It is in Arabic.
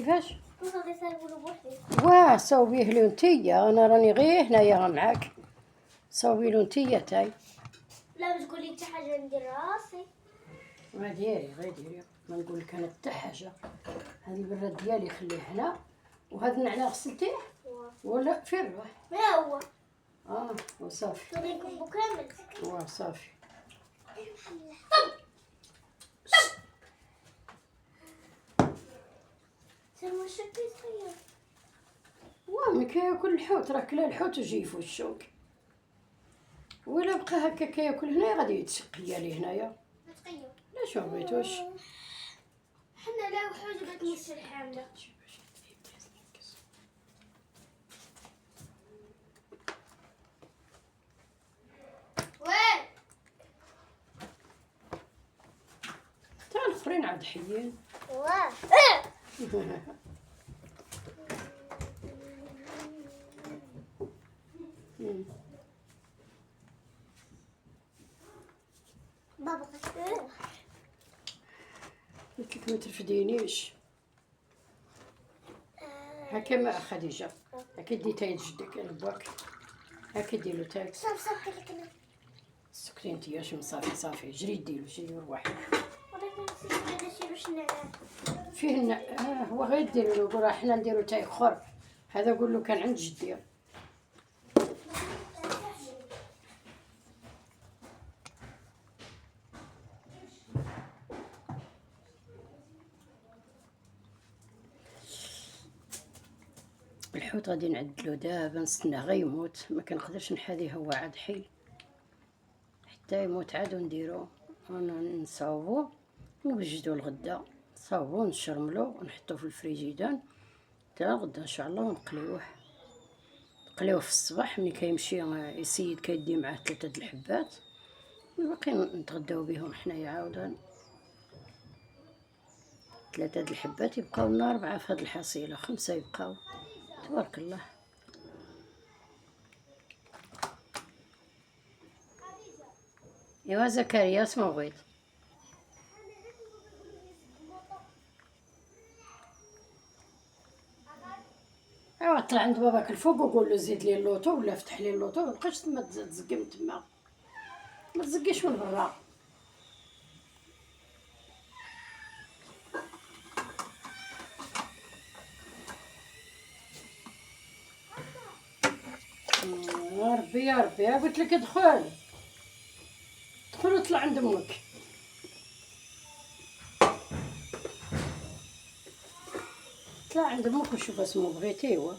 كيفاش واه صوبيه له نتيا، انا راني غير هنايا معاك. صوبي له نتيا تاي. لا تقولي حتى حاجه ندير راسي. ما ديري غير ديري، ما نقول لك انا حتى حاجه. هذا البراد ديالي خليه هنا، وهذا النعناع غسلتيه ولا فين روح؟ ما هو وصافي. نوريكم بكامل. صافي. سلمى شكي صغير. ملي كياكل الحوت راه كلا الحوت ويجي في الشوك، ولا بقى هكا كياكل هنايا غادي يتسقيا ليه هنايا. لا شو بغيتوش. حنا لا وحوت بغيت الحامله. تا الاخرين عاد حيين. بابا قلت لك ما ترفدينيش. هكا ما خديجه، هكا دي تاي جدك لباك، هكا ديرو تاي. صافي كلنا سكتي انتيا شي صافي جري ديرو جري وروح. فيه هو غير ديرو له، قول حنا نديرو تاي اخر. هذا قول له كان عند جدي. الحوت غادي نعدلو دابا، نستناه غير يموت، ما كنقدرش نحاديه هو عاد حي حتى يموت عاد ونديرو ونصاوبو ونوجدو الغدا. نصاوبو ونشرملو ونحطو في الفريجيدان حتى غدا ان شاء الله، ونقليوه. نقليوه في الصباح ملي كيمشي السيد كيدي معاه 3 د الحبات، والباقي نتغداو بهم حنايا عاودان. 3 د الحبات يبقاو لنا 4 في هاد الحصيله، 5 يبقاو تبارك الله. ايوا زكريا اسمو بغيت. ايوا طلع عند باباك الفوق وقول له زيد لي اللوطو ولا فتح لي اللوطو، مابقاش تما تزقي من تما، ما تزقيش من برا. يا ربي يا ربي، قلت لك ادخل وطلع عند امك. طلع عند امك وشوف اسمو بغيتي. ايوا